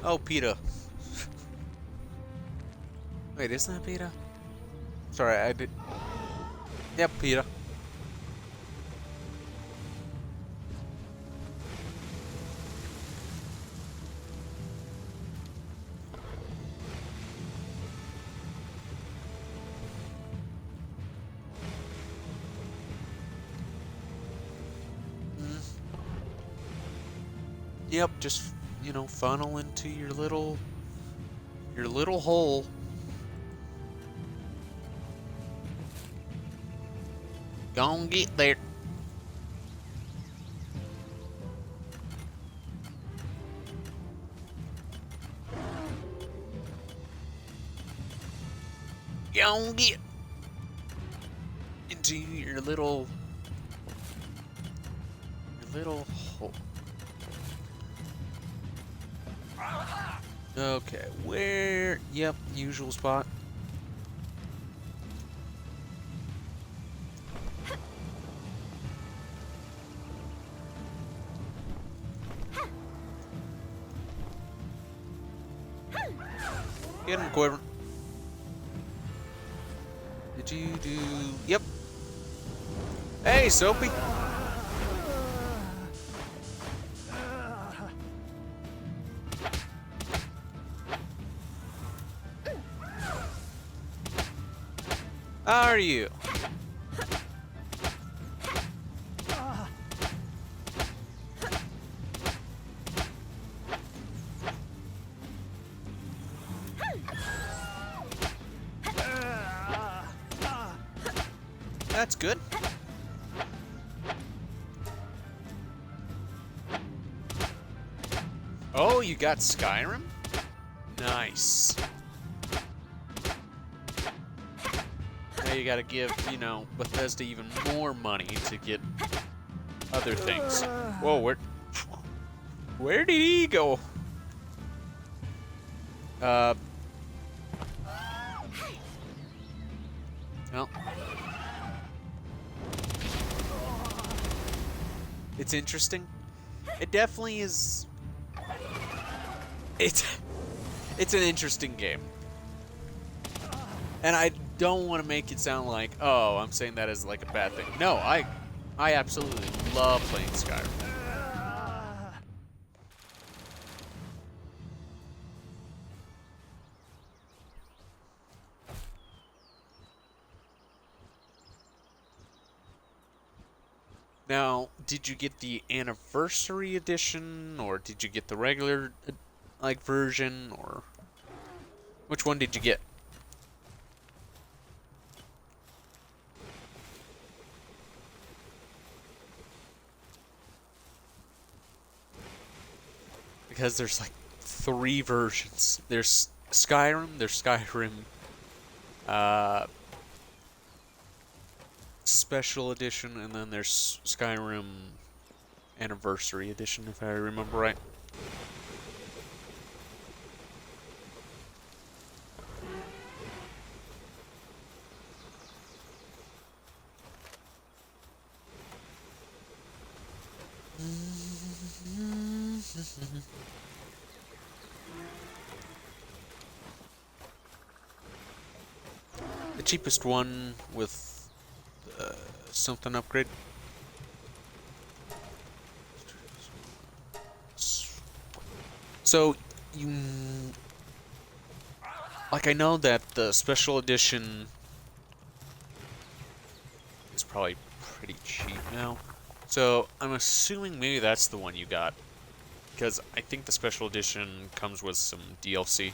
Oh, PETA. Wait, isn't that PETA? Sorry, I did. Yep, PETA. Mm. Yep, just funnel into your little hole. Gonna get there. Gonna get into your little hole. Okay, where? Yep, usual spot. Get him, Quiver. Did you do? Yep. Hey, Soapy. How are you? That's good. Oh, you got Skyrim? Nice. Now you gotta give, Bethesda even more money to get other things. Whoa, where did he go? Uh, well, it's interesting. It definitely is. It's it's an interesting game, and I don't want to make it sound like, oh, I'm saying that as like a bad thing. No, I absolutely love playing Skyrim. Now, did you get the anniversary edition, or did you get the regular like version, or which one did you get? Because there's like three versions. There's Skyrim uh, Special Edition, and then there's Skyrim Anniversary Edition, if I remember right. The cheapest one with something upgrade. So you like I know that the special edition is probably pretty cheap now. So I'm assuming maybe that's the one you got, because I think the special edition comes with some DLC.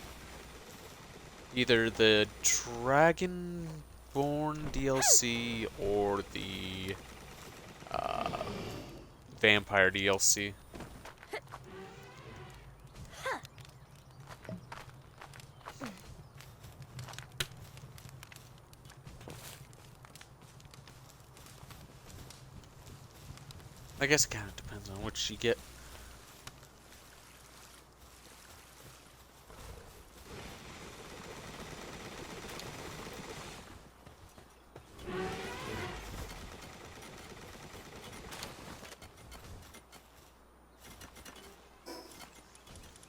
Either the Dragonborn DLC or the Vampire DLC. I guess it kind of depends on which you get.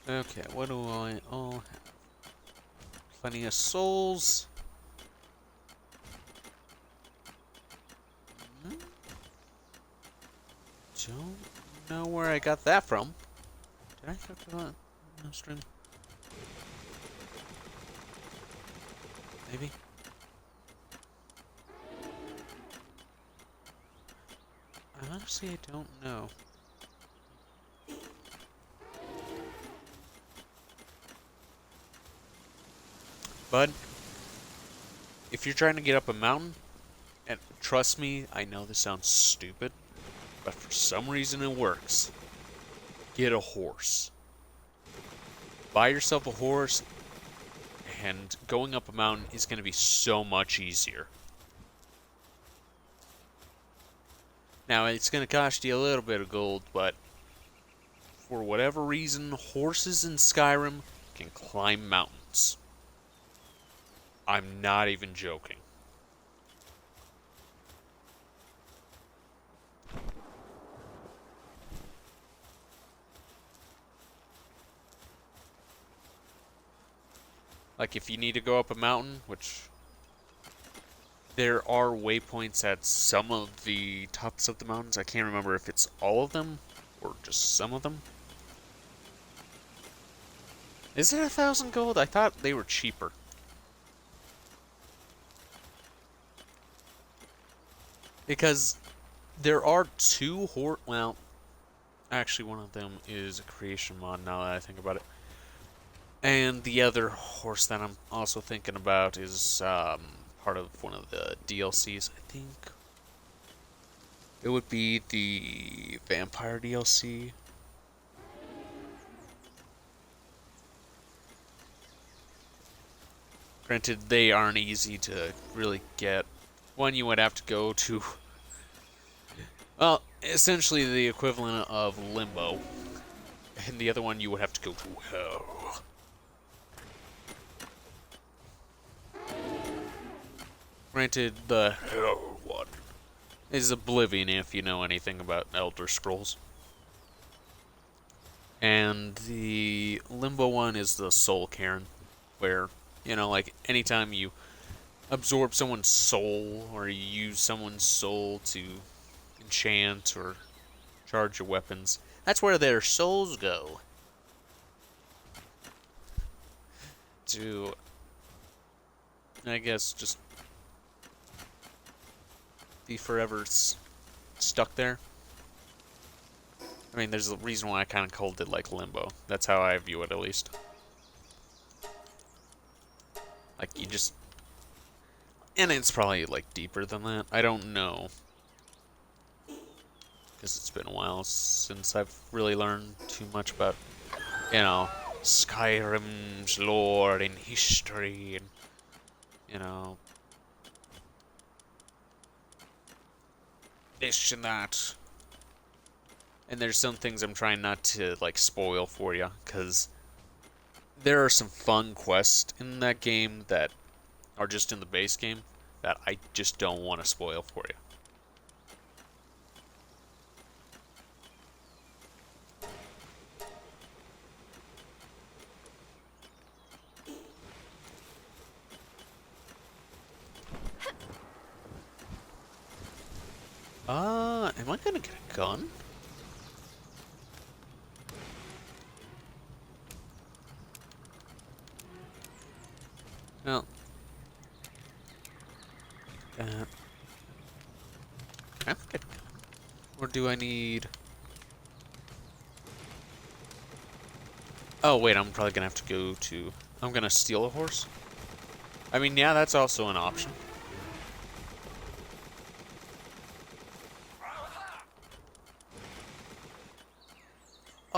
Okay, what do I all have? Plenty of souls. Hmm? Don't know where I got that from. Did I talk about that on stream? Maybe? Honestly, I don't know. Bud, if you're trying to get up a mountain, and trust me, I know this sounds stupid, but for some reason it works. Get a horse. Buy yourself a horse, and going up a mountain is going to be so much easier. Now, it's going to cost you a little bit of gold, but for whatever reason, horses in Skyrim can climb mountains. I'm not even joking. Like, if you need to go up a mountain, which there are waypoints at some of the tops of the mountains. I can't remember if it's all of them or just some of them. Is it 1,000 gold? I thought they were cheaper. Because there are two well, actually one of them is a creation mod now that I think about it. And the other horse that I'm also thinking about is part of one of the DLCs, I think. It would be the Vampire DLC. Granted, they aren't easy to really get. One, you would have to go to, well, essentially the equivalent of Limbo. And the other one, you would have to go to Hell. Granted, the Hell one is Oblivion if you know anything about Elder Scrolls. And the Limbo one is the Soul Cairn, where, like, anytime you absorb someone's soul, or you use someone's soul to enchant or charge your weapons, that's where their souls go. To, I guess, just be forever stuck there. I mean, there's a reason why I kind of called it like Limbo. That's how I view it, at least. Like, you just... And it's probably, like, deeper than that. I don't know. Because it's been a while since I've really learned too much about, Skyrim's lore and history and, this and that. And there's some things I'm trying not to, like, spoil for you, because there are some fun quests in that game that are just in the base game that I just don't want to spoil for you. Am I gonna get a gun? No. Can I get a gun? Or do I need... Oh, wait, I'm probably gonna have to go to... I'm gonna steal a horse? I mean, yeah, that's also an option.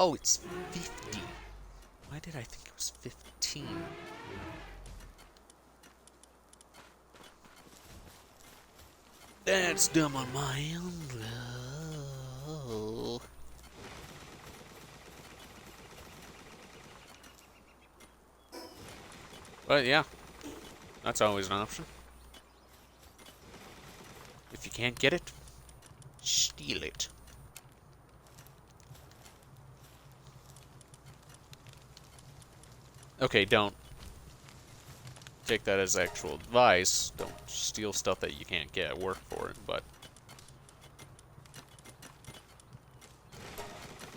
Oh, it's 50. Why did I think it was 15? That's dumb on my end. Oh. But yeah, that's always an option. If you can't get it, steal it. Okay, don't take that as actual advice. Don't steal stuff that you can't get work for it, but...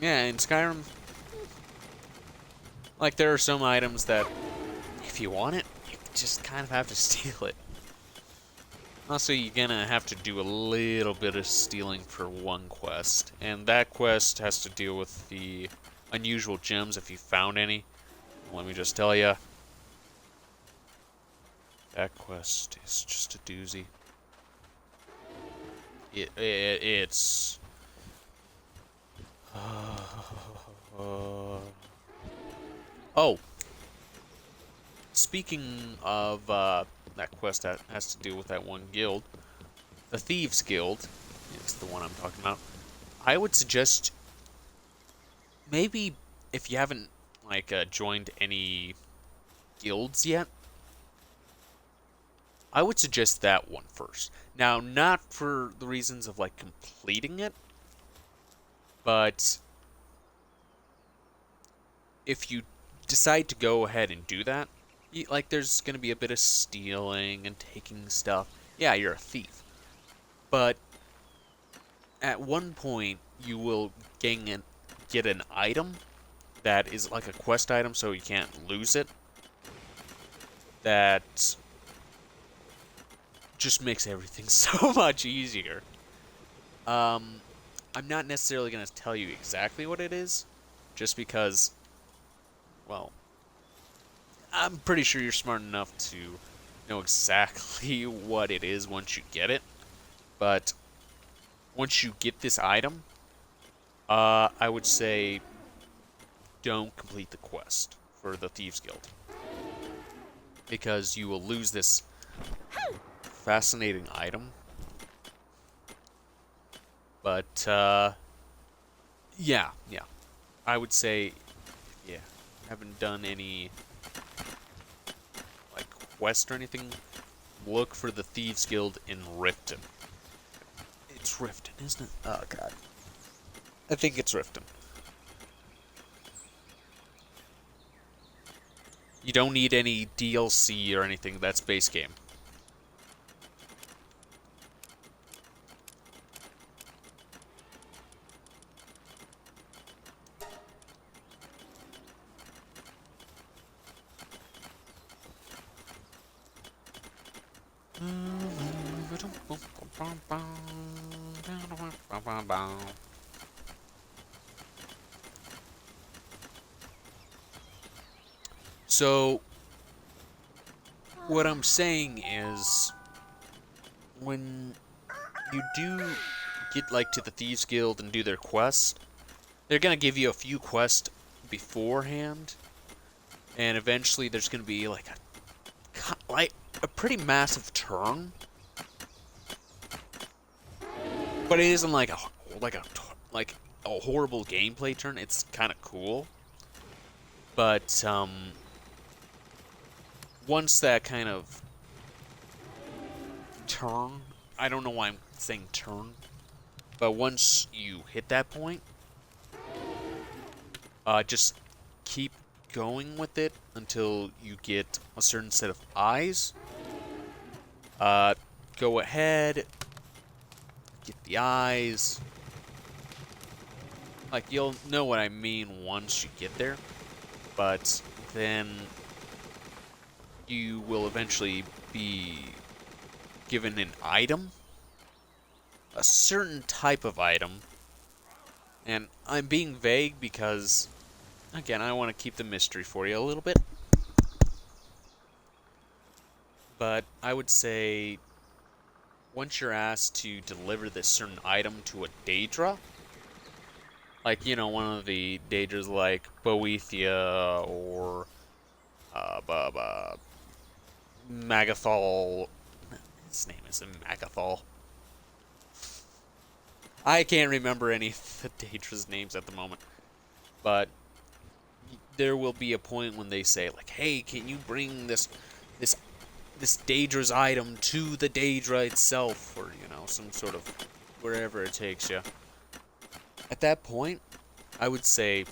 Yeah, in Skyrim, like, there are some items that, if you want it, you just kind of have to steal it. Also, you're gonna have to do a little bit of stealing for one quest, and that quest has to deal with the unusual gems if you found any. Let me just tell you, that quest is just a doozy. It's... Oh, speaking of that quest that has to do with that one guild, the Thieves Guild is the one I'm talking about. I would suggest maybe if you haven't like joined any guilds yet, I would suggest that one first. Now, not for the reasons of like completing it, but if you decide to go ahead and do that, like there's going to be a bit of stealing and taking stuff. Yeah, you're a thief. But at one point, you will get an item that is like a quest item, so you can't lose it. That just makes everything so much easier. I'm not necessarily going to tell you exactly what it is, just because, well, I'm pretty sure you're smart enough to know exactly what it is once you get it. But once you get this item, I would say don't complete the quest for the Thieves Guild, because you will lose this fascinating item. But yeah, I would say, yeah, haven't done any like quest or anything, look for the Thieves Guild in Riften. It's Riften, isn't it? Oh god, I think it's Riften. You don't need any DLC or anything. That's base game. So, what I'm saying is, when you do get like to the Thieves Guild and do their quest, they're gonna give you a few quests beforehand, and eventually there's gonna be like a pretty massive turn. But it isn't like a horrible gameplay turn. It's kind of cool. But once that kind of turn, I don't know why I'm saying turn, but once you hit that point, just keep going with it until you get a certain set of eyes. Go ahead, get the eyes. Like, you'll know what I mean once you get there, but then you will eventually be given an item, a certain type of item, and I'm being vague because, again, I want to keep the mystery for you a little bit, but I would say once you're asked to deliver this certain item to a Daedra, like, you know, one of the Daedras like Boethia or Magathol. His name is Magathol. I can't remember any of the Daedra's names at the moment, but there will be a point when they say, like, hey, can you bring this Daedra's item to the Daedra itself, or, you know, some sort of wherever it takes you. At that point, I would say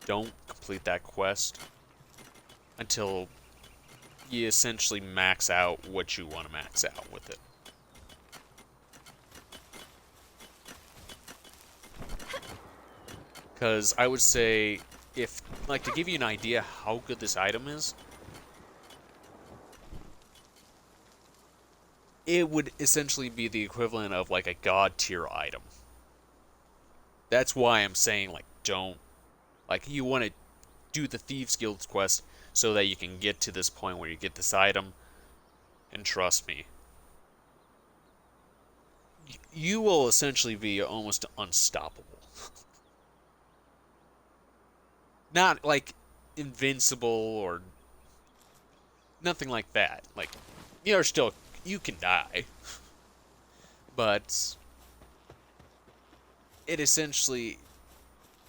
don't complete that quest until you essentially max out what you want to max out with it. Because I would say, if, like, to give you an idea how good this item is, it would essentially be the equivalent of, like, a god tier item. That's why I'm saying, like, don't, like, you want to do the Thieves Guild quest so that you can get to this point where you get this item, and trust me, you will essentially be almost unstoppable. Not, like, invincible or nothing like that. Like, you're still, you can die. But it essentially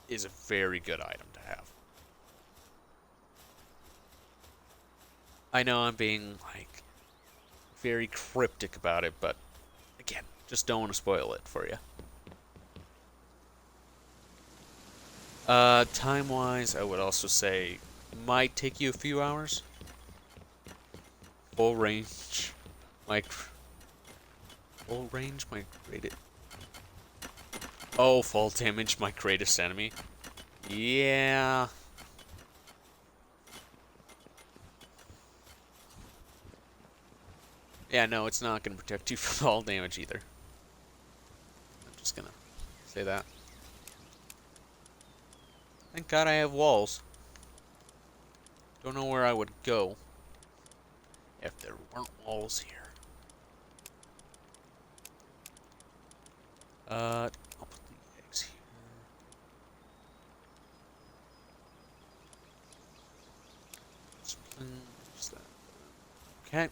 is a very good item to have. I know I'm being, like, very cryptic about it, but again, just don't want to spoil it for you. Time-wise, I would also say might take you a few hours. Full range, full range, my greatest. Oh, fall damage, my greatest enemy. Yeah. Yeah, no, it's not gonna protect you from fall damage either. I'm just gonna say that. Thank God I have walls. Don't know where I would go if there weren't walls here. I'll put the eggs here. Just that. Okay.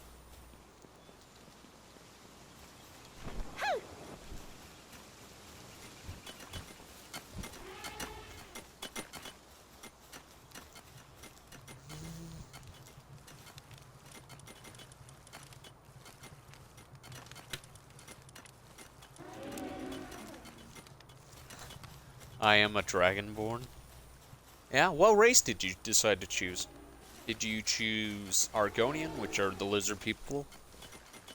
I am a dragonborn. Yeah, what race did you decide to choose? Did you choose Argonian, which are the lizard people?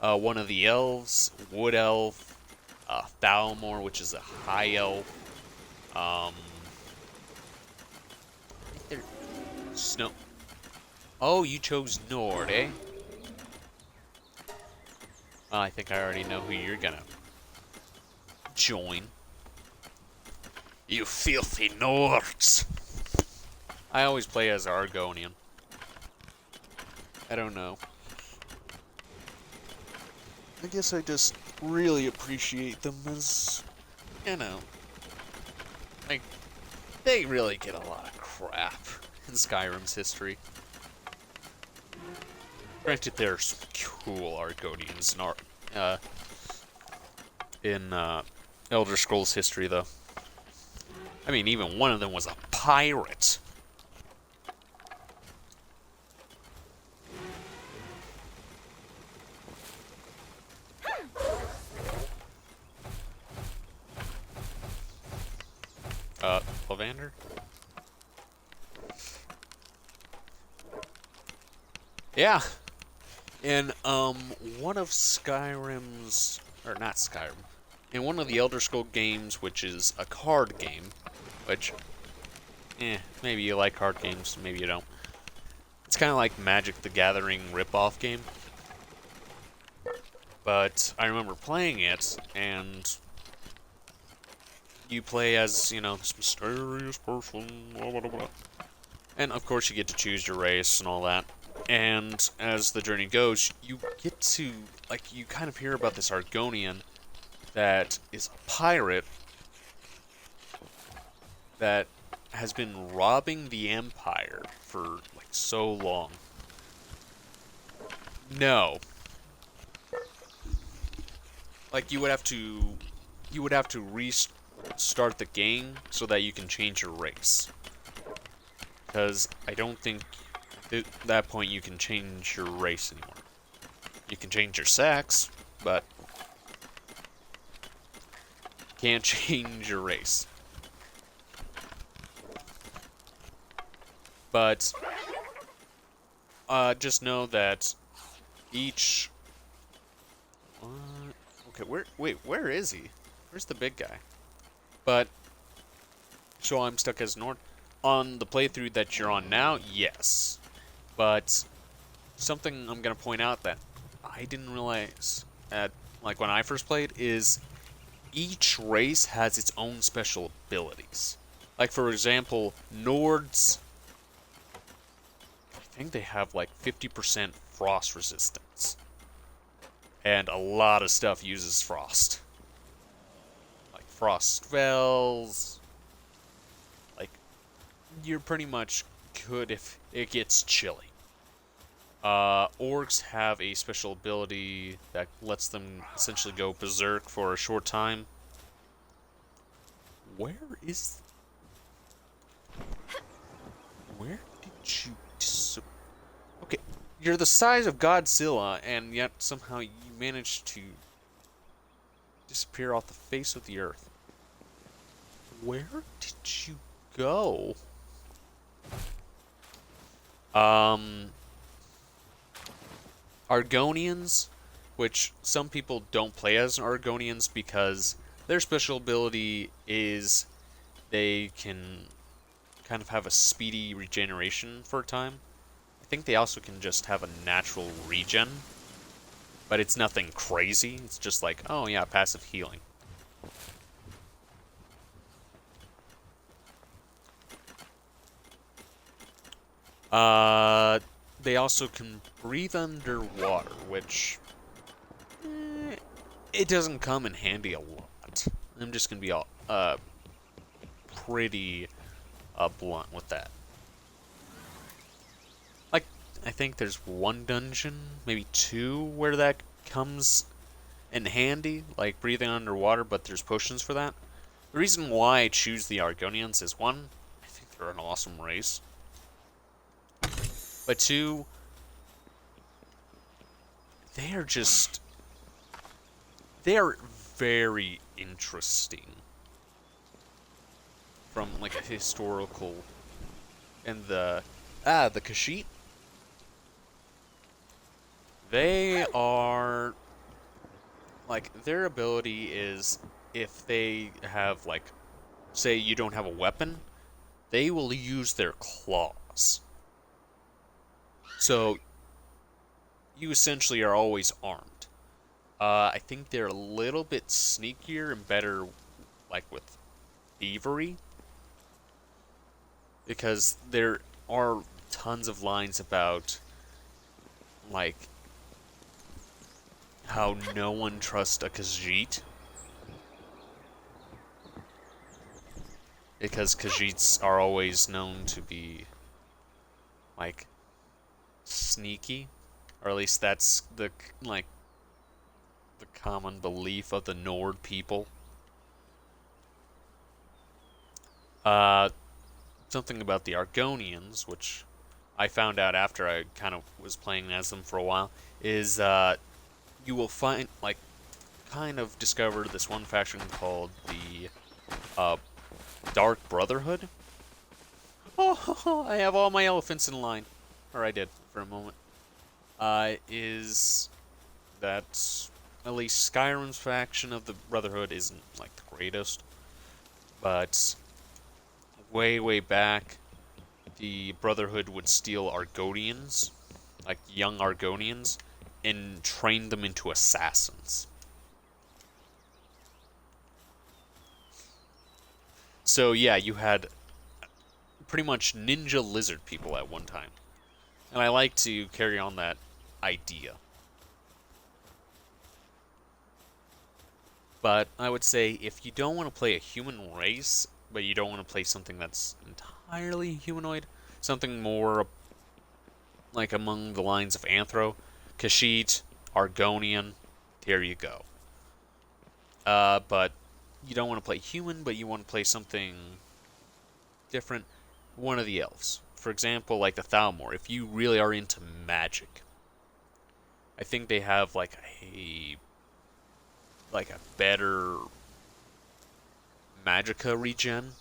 One of the elves, wood elf, Thalmor, which is a high elf. Snow. Oh, you chose Nord, eh? Well, I think I already know who you're gonna join. You filthy Nords! I always play as Argonian. I don't know. I guess I just really appreciate them as, you know, like, they really get a lot of crap in Skyrim's history. Granted, there's cool Argonians in Elder Scrolls history, though. I mean, even one of them was a pirate. Lavander? Yeah. In, one of Skyrim's, or not Skyrim, in one of the Elder Scrolls games, which is a card game, which, maybe you like card games, maybe you don't. It's kind of like Magic the Gathering ripoff game. But I remember playing it, and you play as, you know, this mysterious person, blah, blah, blah. And of course you get to choose your race and all that. And as the journey goes, you get to, like, you kind of hear about this Argonian that is a pirate that has been robbing the Empire for, like, so long. No. Like, you would have to restart the game so that you can change your race. Because I don't think at that point you can change your race anymore. You can change your sex, but can't change your race. But just know that each... okay, where is he? Where's the big guy? But, so I'm stuck as Nord. On the playthrough that you're on now, yes. But, something I'm going to point out that I didn't realize at, like, when I first played is each race has its own special abilities. Like, for example, Nords, I think they have like 50% frost resistance. And a lot of stuff uses frost. Like frost spells. Like, you're pretty much good if it gets chilly. Orcs have a special ability that lets them essentially go berserk for a short time. Where is... Where did you... Okay, you're the size of Godzilla, and yet somehow you managed to disappear off the face of the earth. Where did you go? Argonians, which some people don't play as Argonians because their special ability is they can kind of have a speedy regeneration for a time. I think they also can just have a natural regen, but it's nothing crazy. It's just like, oh yeah, passive healing. They also can breathe underwater, which it doesn't come in handy a lot. I'm just gonna be all pretty blunt with that. Like, I think there's one dungeon, maybe two, where that comes in handy, like breathing underwater, but there's potions for that. The reason why I choose the Argonians is, one, I think they're an awesome race. But two, they are just... they are very interesting. From, like, a historical... and the Khajiit. They are... like, their ability is, if they have, like, say you don't have a weapon, they will use their claws. So, you essentially are always armed. I think they're a little bit sneakier and better, like, with thievery. Because there are tons of lines about, like, how no one trusts a Khajiit. Because Khajiits are always known to be, like, sneaky. Or at least that's the, like, the common belief of the Nord people. Something about the Argonians, which I found out after I kind of was playing as them for a while, is you will find, like, kind of discover this one faction called the Dark Brotherhood. Oh, I have all my elephants in line. Or I did, for a moment. Is that at least Skyrim's faction of the Brotherhood isn't, like, the greatest. But way, way back, the Brotherhood would steal Argonians, like young Argonians, and train them into assassins. So yeah, you had pretty much ninja lizard people at one time. And I like to carry on that idea. But I would say if you don't want to play a human race, but you don't want to play something that's entirely humanoid, something more like among the lines of Anthro, Khajiit, Argonian, there you go. But you don't want to play human, but you want to play something different, one of the elves. For example, like the Thalmor, if you really are into magic. I think they have like a better magicka regen.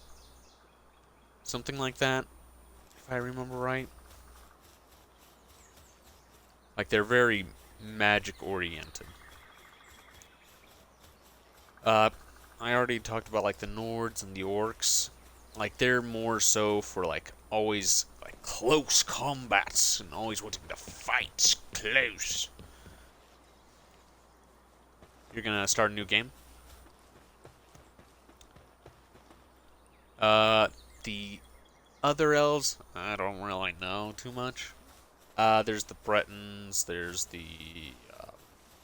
Something like that. If I remember right. Like, they're very magic-oriented. I already talked about, like, the Nords and the Orcs. Like, they're more so for, like, always, like, close combats and always wanting to fight close. You're gonna start a new game? The other elves, I don't really know too much. There's the Bretons, there's the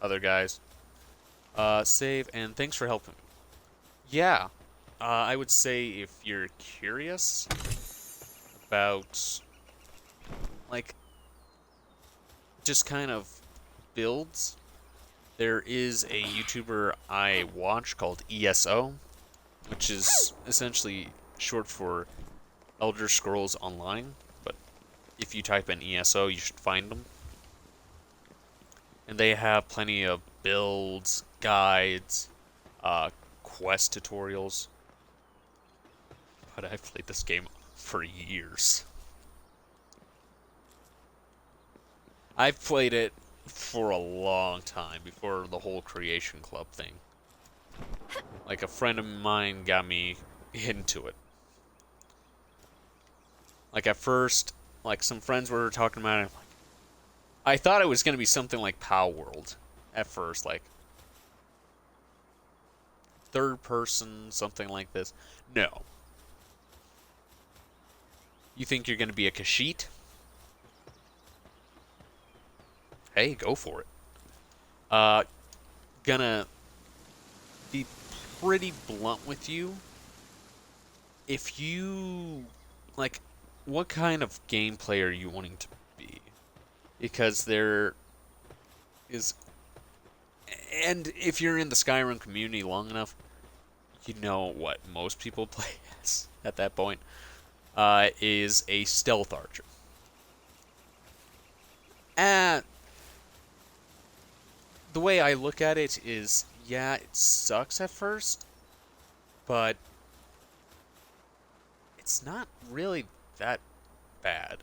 other guys. Save, and thanks for helping me. Yeah, I would say if you're curious about, like, just kind of builds, there is a YouTuber I watch called ESO, which is essentially short for Elder Scrolls Online, but if you type in ESO, you should find them. And they have plenty of builds, guides, quest tutorials. But I've played this game for years. I've played it for a long time, before the whole Creation Club thing. Like, a friend of mine got me into it. Like, at first, like, some friends were talking about it. I thought it was going to be something like Palworld at first, like third person, something like this. No. You think you're going to be a Kashyyyk? Hey, go for it. Gonna be pretty blunt with you. If you, like, what kind of gameplay are you wanting to be? Because there is, and if you're in the Skyrim community long enough, you know what most people play as at that point, is a stealth archer. And the way I look at it is, yeah, it sucks at first, but it's not really that bad.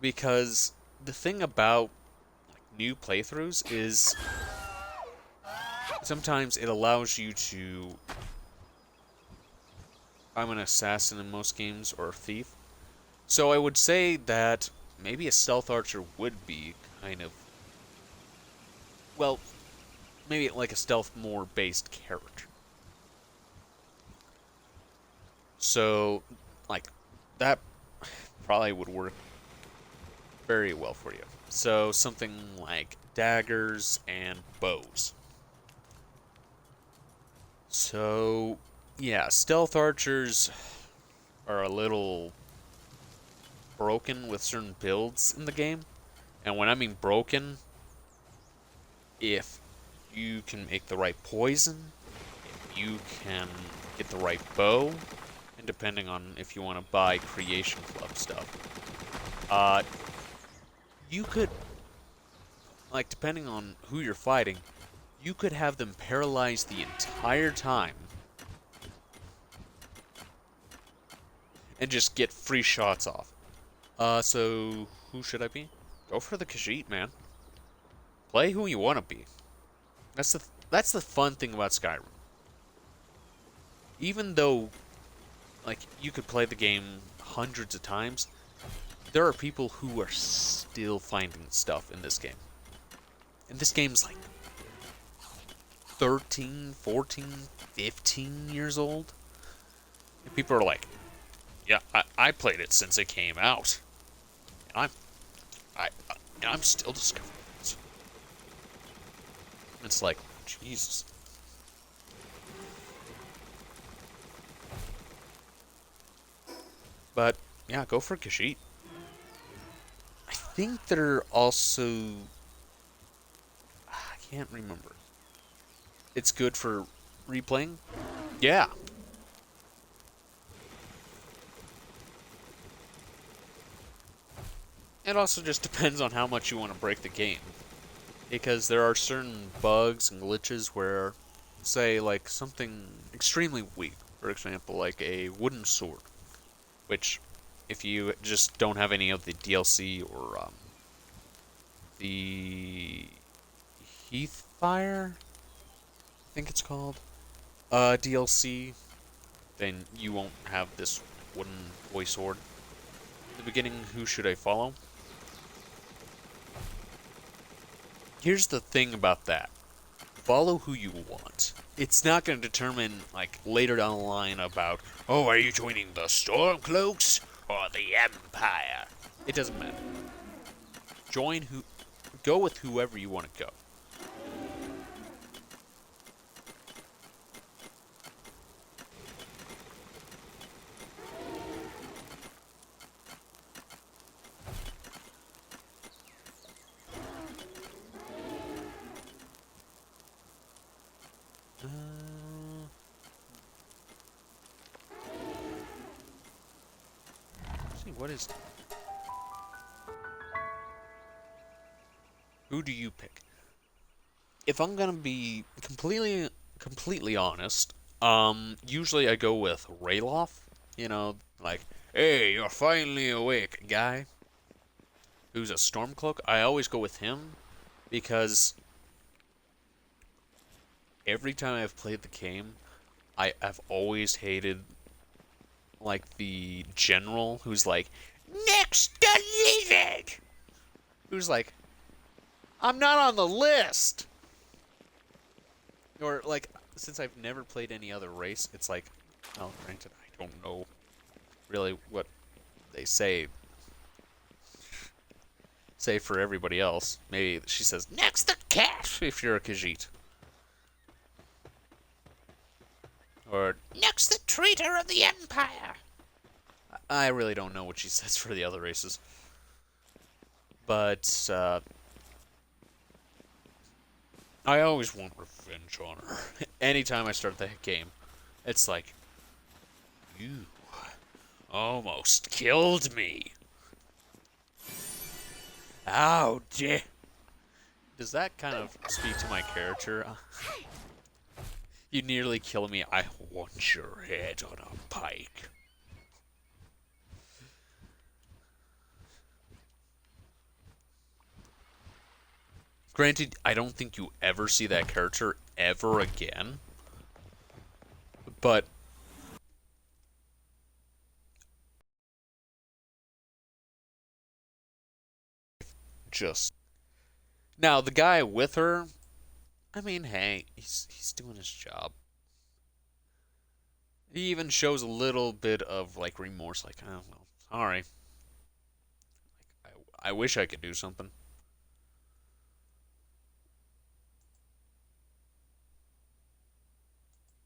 Because the thing about, like, new playthroughs is sometimes it allows you to... I'm an assassin in most games, or a thief. So I would say that maybe a stealth archer would be kind of... well, maybe like a stealth more based character. So, like, that probably would work very well for you. So, something like daggers and bows. So, yeah, stealth archers are a little broken with certain builds in the game. And when I mean broken, if you can make the right poison, if you can get the right bow, and depending on if you want to buy Creation Club stuff, you could, like, depending on who you're fighting, you could have them paralyzed the entire time and just get free shots off. So who should I be? Go for the Kashyyyk, man. Play who you want to be. That's the fun thing about Skyrim. Even though, like, you could play the game hundreds of times, there are people who are still finding stuff in this game. And this game's like 13, 14, 15 years old. And people are like, yeah, I played it since it came out. And I'm still discovering it. It's like, Jesus. But, yeah, go for Kashyyyk. I think they're also... I can't remember. It's good for replaying? Yeah. It also just depends on how much you want to break the game. Because there are certain bugs and glitches where, say, like, something extremely weak, for example, like a wooden sword, which if you just don't have any of the DLC or the Heathfire, I think it's called, DLC, then you won't have this wooden toy sword. In the beginning, who should I follow? Here's the thing about that. Follow who you want. It's not going to determine, like, later down the line about, oh, are you joining the Stormcloaks or the Empire? It doesn't matter. Go with whoever you want to go. Let's see, what is... Who do you pick? If I'm gonna be completely honest, usually I go with Rayloff. You know, like, hey, you're finally awake, guy. Who's a Stormcloak. I always go with him because every time I've played the game, I've always hated, like, the general who's like, next deleted! Who's like, I'm not on the list! Or, like, since I've never played any other race, it's like, well, granted, I don't know really what they say for everybody else. Maybe she says, next the cat, if you're a Khajiit. Or, next the traitor of the Empire! I really don't know what she says for the other races. But, I always want revenge on her. Anytime I start the game, it's like, you almost killed me. How dare... Does that kind of speak to my character? You nearly kill me, I want your head on a pike. Granted, I don't think you ever see that character ever again. But just... Now, the guy with her, I mean, hey, he's doing his job. He even shows a little bit of, like, remorse, like, oh, well, sorry. Like, I wish I could do something.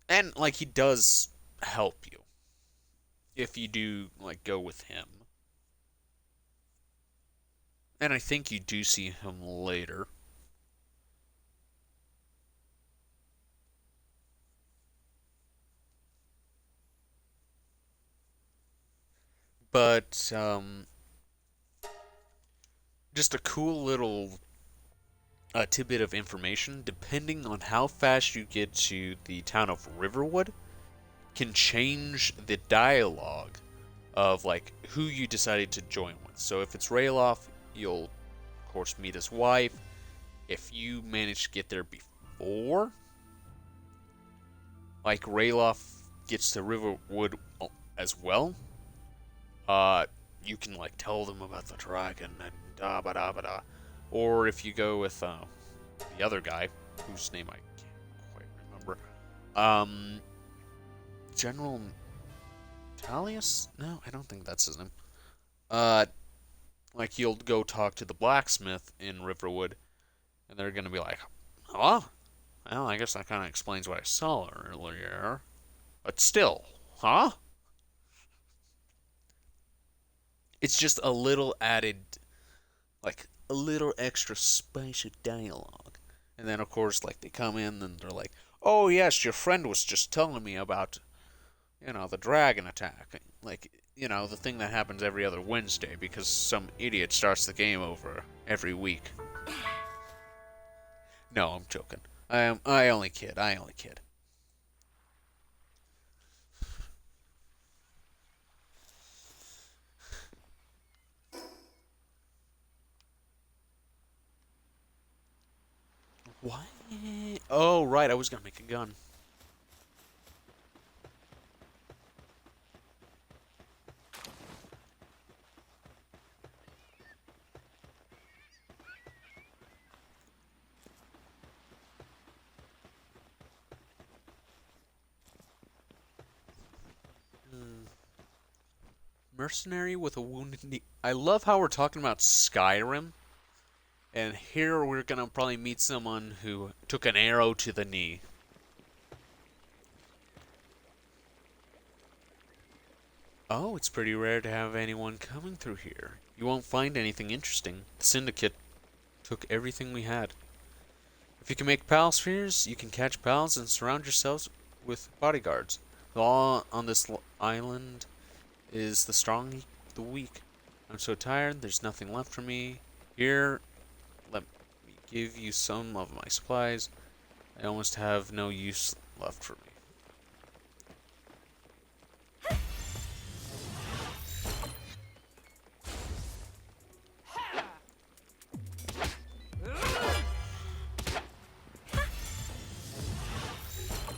And, like, he does help you if you do, like, go with him. And I think you do see him later. But, just a cool little tidbit of information. Depending on how fast you get to the town of Riverwood, can change the dialogue of, like, who you decided to join with. So if it's Rayloff, you'll, of course, meet his wife. If you manage to get there before, like, Rayloff gets to Riverwood as well, you can, like, tell them about the dragon and da ba da ba da. Or if you go with the other guy, whose name I can't quite remember, General Talius? No, I don't think that's his name. Like, you'll go talk to the blacksmith in Riverwood, and they're gonna be like, huh? Well, I guess that kind of explains what I saw earlier. But still, huh? It's just a little added, like, a little extra spice of dialogue. And then, of course, like, they come in and they're like, oh, yes, your friend was just telling me about, you know, the dragon attack. Like, you know, the thing that happens every other Wednesday because some idiot starts the game over every week. No, I'm joking. I only kid. I only kid. What? Oh, right, I was gonna make a gun. Hmm. Mercenary with a wounded knee. I love how we're talking about Skyrim, and here we're gonna probably meet someone who took an arrow to the knee. Oh, it's pretty rare to have anyone coming through here. You won't find anything interesting. The Syndicate took everything we had. If you can make pal spheres, you can catch pals and surround yourselves with bodyguards. The law on this island is the strong eat the weak. I'm so tired, there's nothing left for me. Here, let me give you some of my supplies. I almost have no use left for me.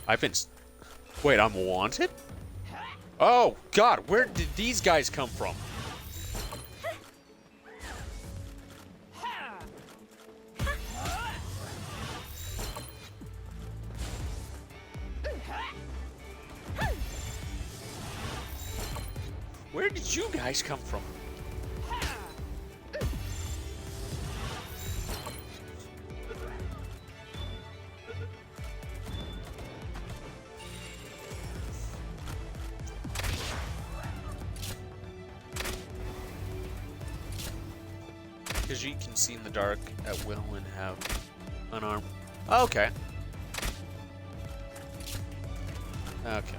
I've been... Wait, I'm wanted? Oh, God, where did these guys come from? Where did you guys come from? Because you can see in the dark at will and have unarmed. Okay. Okay.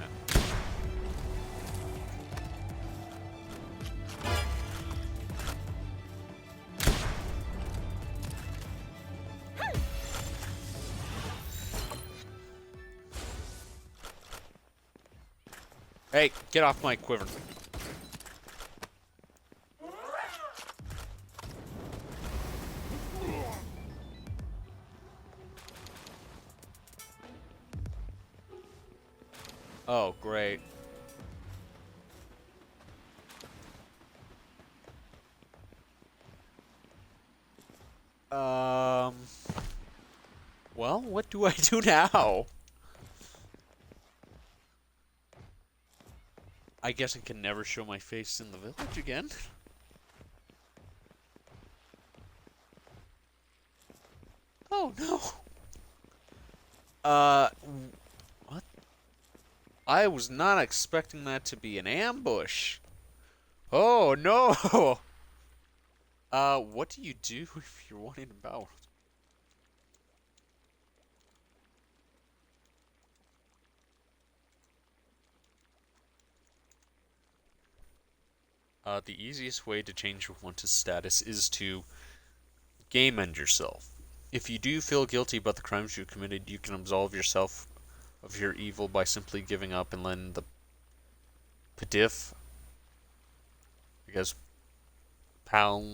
Hey, get off my quiver. Oh, great. Well, what do I do now? I guess I can never show my face in the village again. Oh, no. What? I was not expecting that to be an ambush. Oh, no. What do you do if you're wanting to battle? The easiest way to change one's status is to game end yourself. If you do feel guilty about the crimes you committed, you can absolve yourself of your evil by simply giving up and letting the Padiff, I guess, Pal.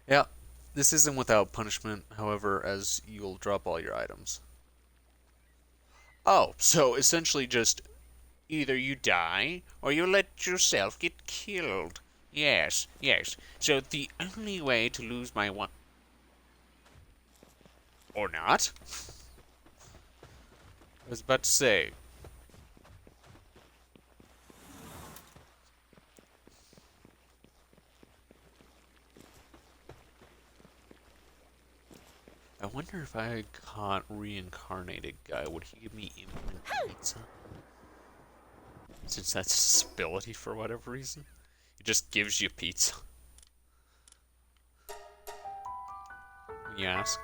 Yeah, this isn't without punishment, however, as you'll drop all your items. Oh, so essentially just either you die or you let yourself get killed. Yes, yes. So the only way to lose my one. Or not? I was about to say. I wonder if I caught reincarnated guy, would he give me instant pizza? Since that's his ability for whatever reason. It just gives you pizza. Yes.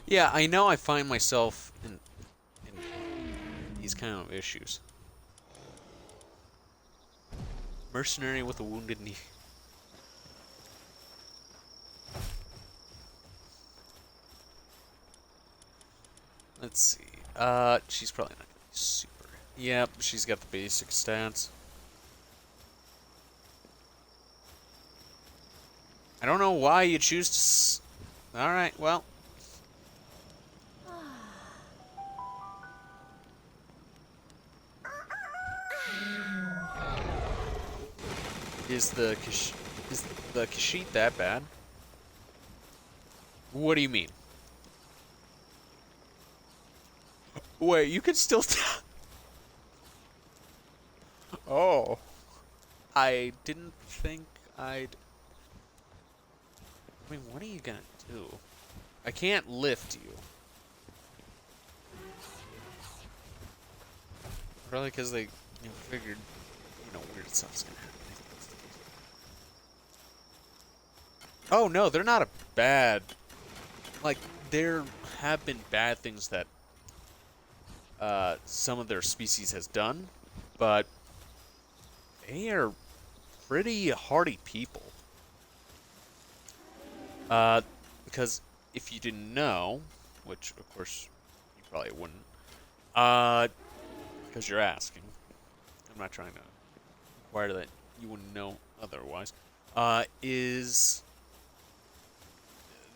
Yeah, I know I find myself in these kind of issues. Mercenary with a wounded knee. Let's see. She's probably not gonna be super. Yep, she's got the basic stats. I don't know why you choose to. All right, well. Is the is the Kashyyyk that bad? What do you mean? Wait, you can still. Oh, I didn't think I'd. I mean, what are you gonna do? I can't lift you. Probably because they figured, weird stuff's gonna happen. Oh no, they're not a bad. Like, there have been bad things that some of their species has done, but they are pretty hardy people. Because if you didn't know, which of course you probably wouldn't, because you're asking, I'm not trying to inquire that you wouldn't know otherwise, is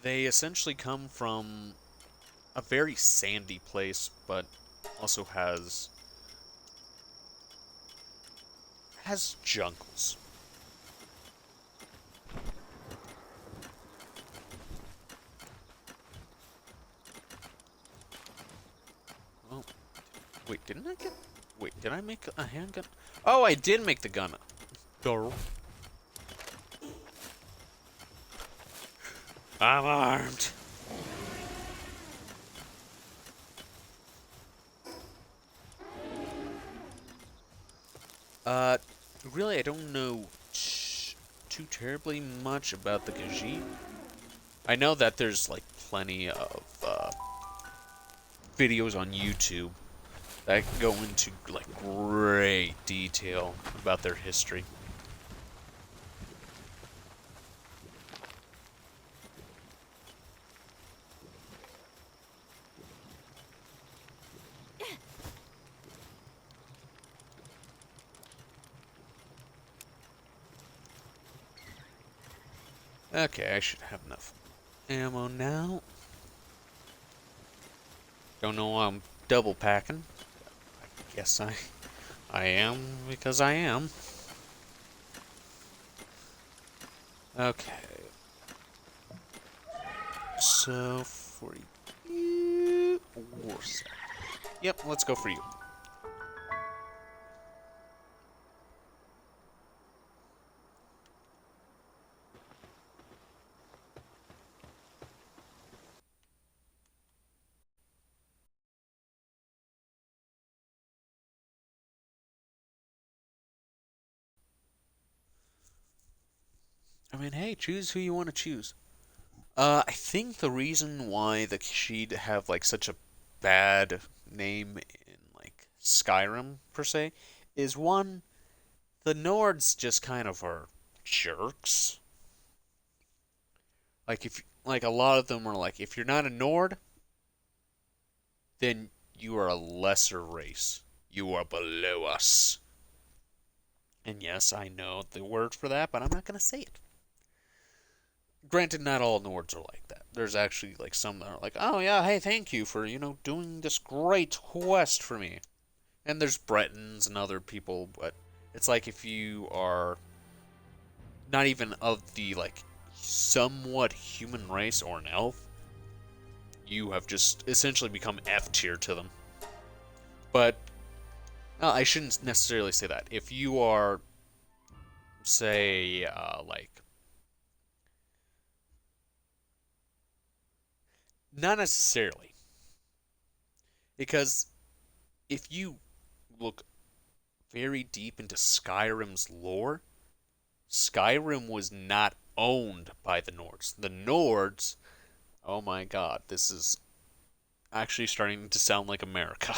they essentially come from a very sandy place, but also has jungles. Oh, wait, didn't I get? Wait, did I make a handgun? Oh, I did make the gun. Girl. I'm armed. Uh, really, I don't know too terribly much about the Khajiit. I know that there's like plenty of videos on YouTube that go into like great detail about their history. Okay, I should have enough ammo now. Don't know why I'm double packing. I guess I am because I am. Okay. So for you, Warsaw. Yep, let's go for you. I mean, hey, choose who you want to choose. I think the reason why the Khajiit have like such a bad name in like Skyrim per se is one, the Nords just kind of are jerks. Like if like a lot of them are like if you're not a Nord, then you are a lesser race. You are below us. And yes, I know the word for that, but I'm not gonna say it. Granted, not all Nords are like that. There's actually like some that are like, oh yeah, hey, thank you for doing this great quest for me. And there's Bretons and other people, but it's like if you are not even of the like somewhat human race or an elf, you have just essentially become F tier to them. But I shouldn't necessarily say that. If you are, say, like, not necessarily, because if you look very deep into Skyrim's lore, Skyrim was not owned by the Nords. The Nords, oh my god, this is actually starting to sound like America.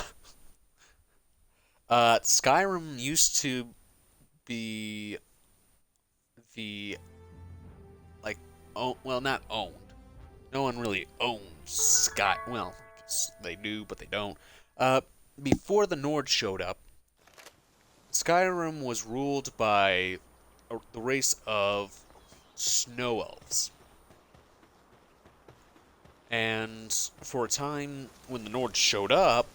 Skyrim used to be the like, oh well, not owned. No one really owns Sky. Well, They do, but they don't. Uh, Before the Nords showed up, Skyrim was ruled by the race of snow elves. And for a time, when the Nords showed up,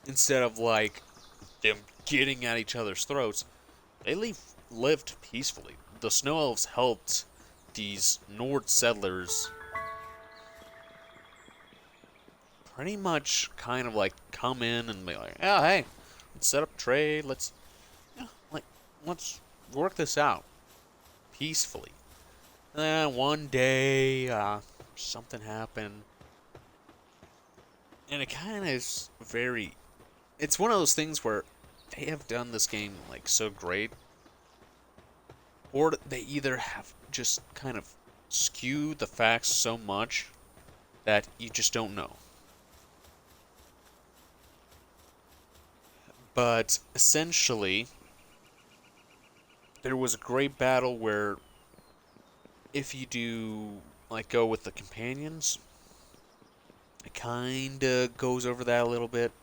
instead of like them getting at each other's throats, they lived peacefully. The snow elves helped these Nord settlers pretty much kind of like come in and be like, oh hey, let's set up trade, yeah, like let's work this out peacefully. And then one day, something happened, and it kind of is very. It's one of those things where they have done this game like so great, or they either have just kind of skewed the facts so much that you just don't know. But essentially, there was a great battle where if you do like go with the companions, it kinda goes over that a little bit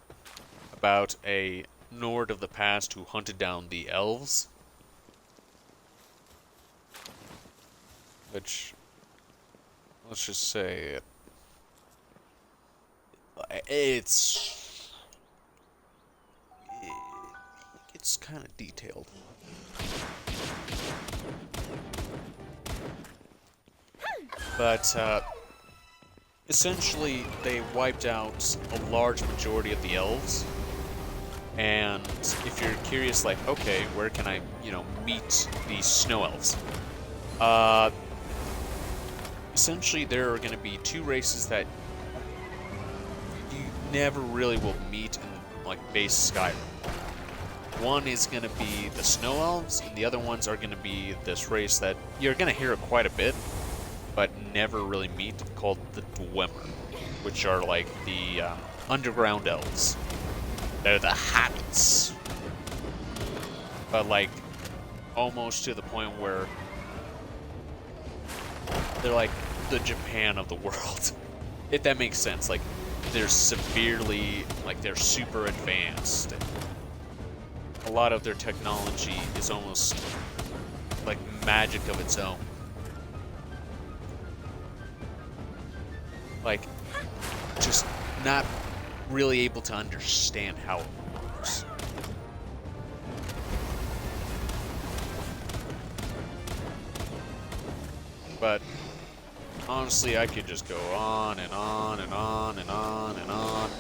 about a Nord of the past who hunted down the elves, which let's just say it's kind of detailed. But essentially, they wiped out a large majority of the elves. And if you're curious, like, okay, where can I, meet these snow elves? Essentially, there are going to be two races that you never really will meet in, like, base Skyrim. One is going to be the snow elves, and the other ones are going to be this race that you're going to hear quite a bit, but never really meet, called the Dwemer, which are like the underground elves. They're the hobbits. But like, almost to the point where they're like the Japan of the world. If that makes sense. Like, they're severely, like, they're super advanced. A lot of their technology is almost like magic of its own. Like, just not really able to understand how it works. But honestly, I could just go on and on and on and on and on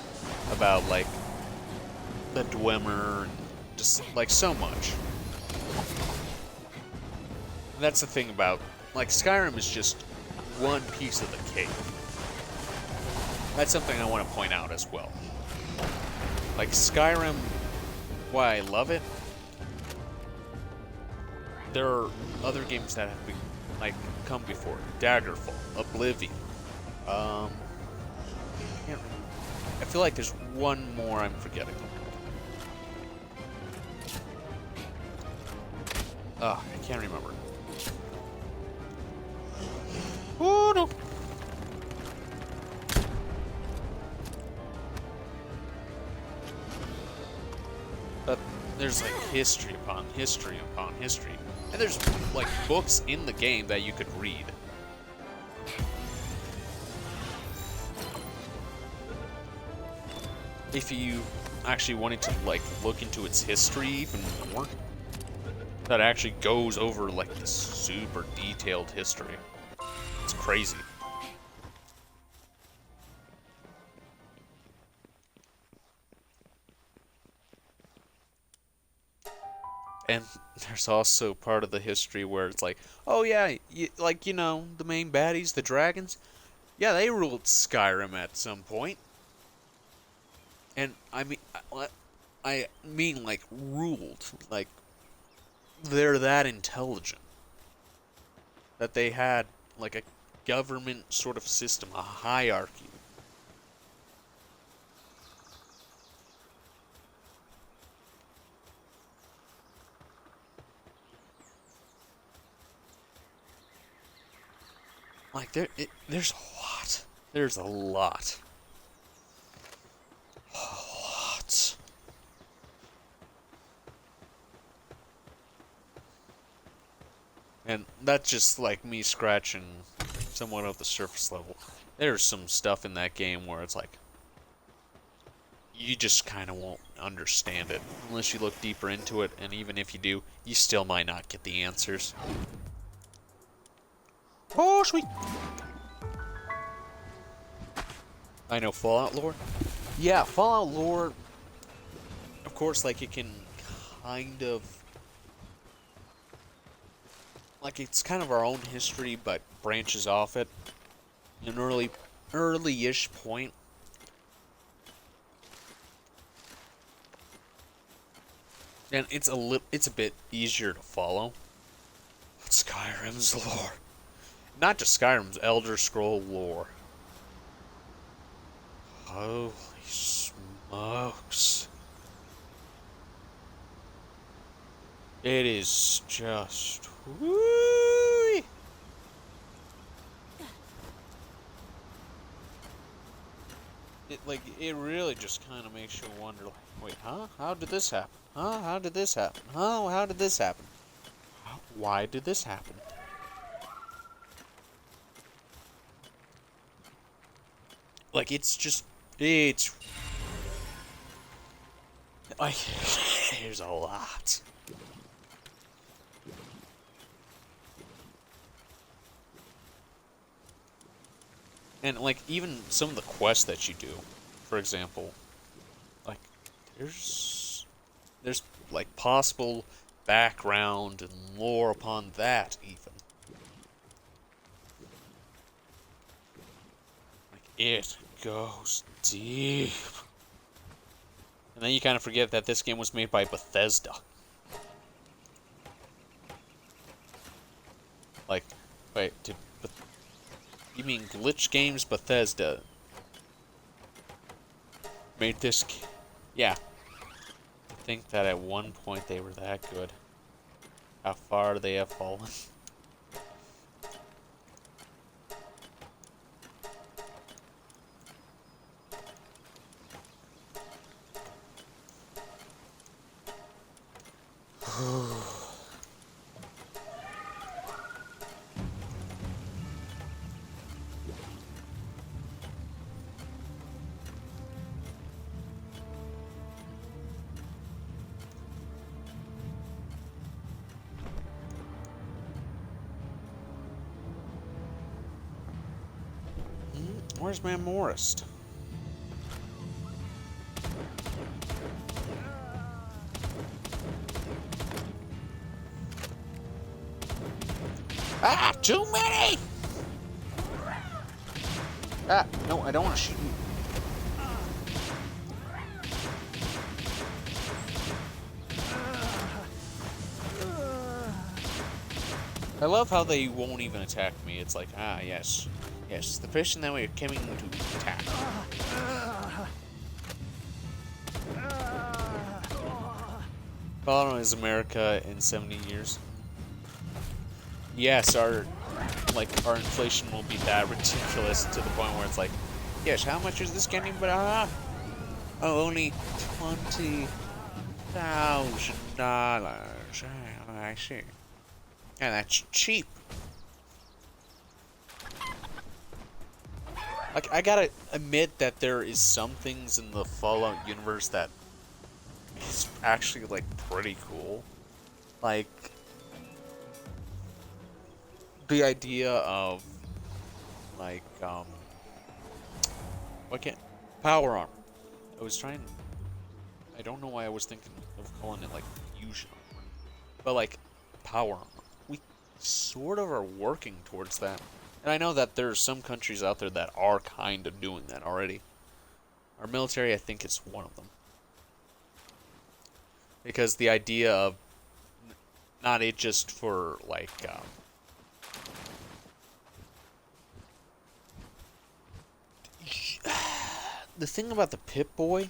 about like the Dwemer and just like so much. And that's the thing about, like, Skyrim is just one piece of the cake. That's something I want to point out as well. Like, Skyrim, why I love it, there are other games that have been, like, come before. Daggerfall, Oblivion. I feel like there's one more I'm forgetting. I can't remember. Oh no! But there's like history upon history upon history. And there's like books in the game that you could read. If you actually wanted to like look into its history even more, that actually goes over like this super detailed history. It's crazy. And there's also part of the history where it's like, oh yeah, the main baddies, the dragons, yeah, they ruled Skyrim at some point. And I mean like ruled, like they're that intelligent that they had like a government sort of system, a hierarchy. Like there's a lot. There's a lot. that's just like me scratching somewhat of the surface level. There's some stuff in that game where it's like, you just kind of won't understand it unless you look deeper into it, and even if you do, you still might not get the answers. Oh, sweet! I know Fallout lore. Yeah, Fallout lore, of course, like, it can kind of... like, it's kind of our own history, but branches off it. An early-ish point. And it's a bit easier to follow. But Skyrim's lore. Not just Skyrim's, Elder Scroll lore. Holy smokes. It is just... woo! It really just kind of makes you wonder, like, wait, huh? How did this happen? Huh? How did this happen? Huh? How did this happen? Why did this happen? Like, it's like, there's a lot. And, like, even some of the quests that you do, for example, like, there's like, possible background and lore upon that, even. Like, it goes deep. And then you kind of forget that this game was made by Bethesda. Like, wait, you mean Glitch Games Bethesda made this... yeah. I think that at one point they were that good. How far they have fallen. Where's my Morist? Ah, too many! Ah, no, I don't want to shoot you. I love how they won't even attack me. It's like, ah, yes. Yes, the person that we're coming to attack. Follow is America in 70 years. Yes, our inflation will be that ridiculous to the point where it's like, yes, how much is this getting? But only $20,000. I see. And that's cheap. Like, I gotta admit that there is some things in the Fallout universe that is actually, like, pretty cool. Like, the idea of, like, power armor. I don't know why I was thinking of calling it, like, fusion armor. But, like, power armor. We sort of are working towards that. And I know that there are some countries out there that are kind of doing that already. Our military, I think, is one of them. Because the idea of not it just for, like, the thing about the Pip-Boy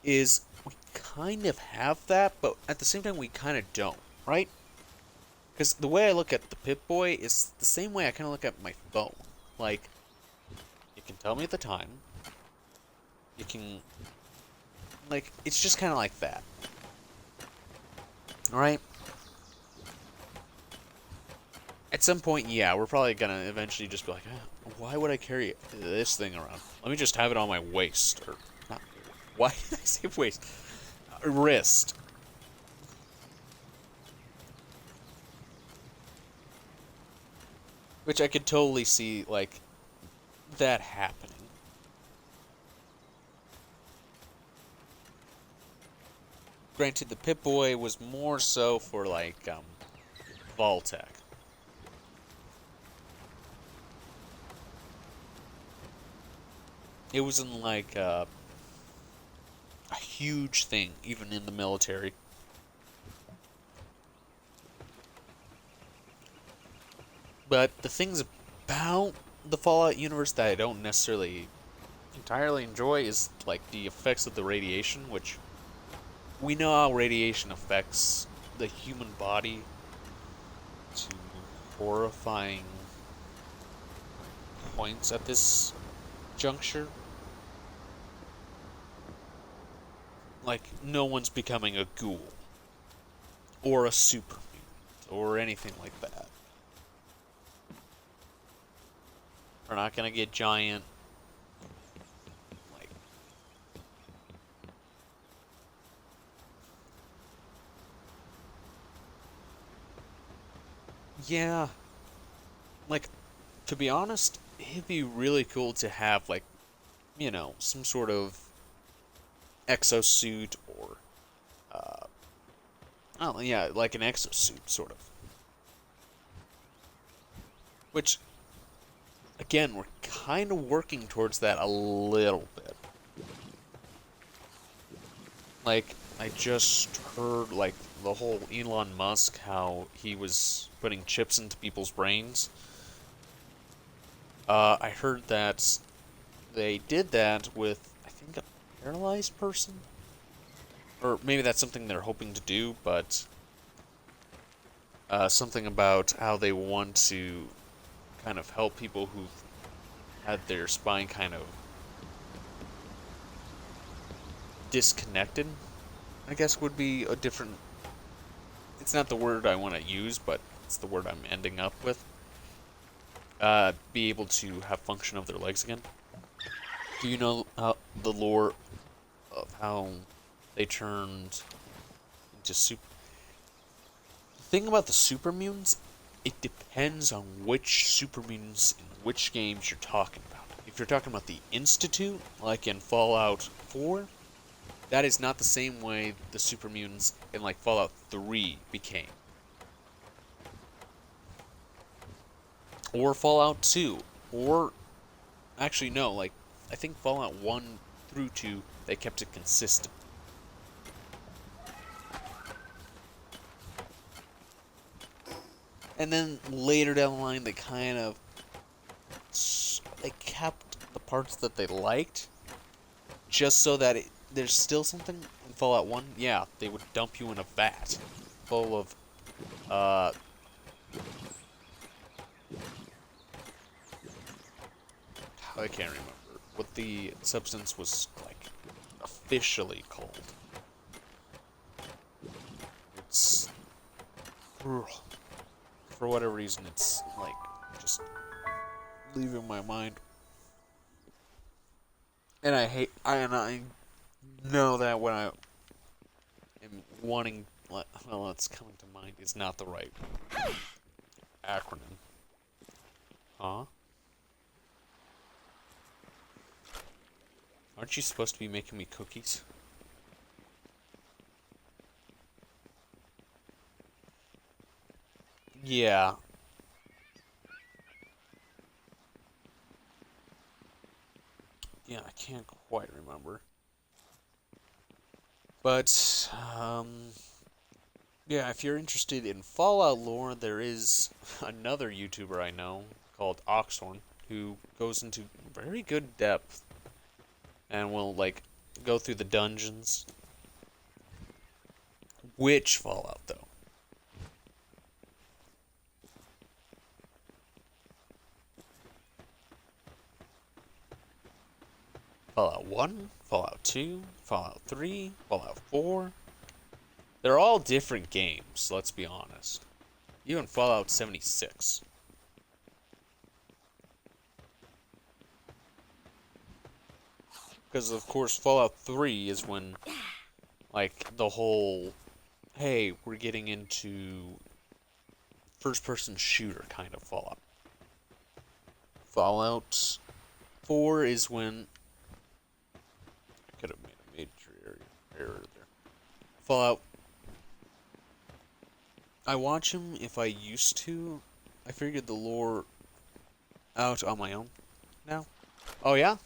is we kind of have that, but at the same time we kind of don't, right? Because the way I look at the Pip-Boy is the same way I kind of look at my phone. Like, it can tell me the time. It can... like, it's just kind of like that. Alright? At some point, yeah, we're probably gonna eventually just be like, why would I carry this thing around? Let me just have it on my waist, or not. Why did I say waist? Wrist. Which I could totally see, like, that happening. Granted, the Pip-Boy was more so for, like, Vault-Tec. It wasn't, like, a huge thing, even in the military. But the things about the Fallout universe that I don't necessarily entirely enjoy is, like, the effects of the radiation, which we know how radiation affects the human body to horrifying points at this juncture. Like, no one's becoming a ghoul, or a super mutant, or anything like that. We're not gonna get giant, like, yeah, like, to be honest, it'd be really cool to have, like, some sort of exosuit or, uh, oh, yeah, like an exosuit, sort of. Which, again, we're kind of working towards that a little bit. Like, I just heard, like, the whole Elon Musk, how he was putting chips into people's brains. I heard that they did that with, I think, a paralyzed person? Or maybe that's something they're hoping to do, but something about how they want to kind of help people who've had their spine kind of disconnected, I guess would be a different. It's not the word I want to use, but it's the word I'm ending up with. Be able to have function of their legs again. Do you know the lore of how they turned into super? The thing about the super mutants, it depends on which super mutants in which games you're talking about. If you're talking about the Institute, like in Fallout 4, that is not the same way the super mutants in like Fallout 3 became. Or Fallout 2. Or actually no, like I think Fallout 1 through 2 they kept it consistent. And then later down the line they kind of they kept the parts that they liked just so that there's still something in Fallout 1. Yeah, they would dump you in a vat full of uh I can't remember what the substance was like officially called. It's for whatever reason it's like just leaving my mind. And I know that when I am wanting well it's coming to mind is not the right acronym. Huh? Aren't you supposed to be making me cookies? Yeah. Yeah, I can't quite remember. But, yeah, if you're interested in Fallout lore, there is another YouTuber I know called Oxhorn who goes into very good depth and will, like, go through the dungeons. Which Fallout, though? Fallout 1, Fallout 2, Fallout 3, Fallout 4. They're all different games, let's be honest. Even Fallout 76. Because, of course, Fallout 3 is when, like, the whole, hey, we're getting into first-person shooter kind of Fallout. Fallout 4 is when... I could have made a major error there. Fallout... I watch them if I used to. I figured the lore out on my own now. Oh, yeah?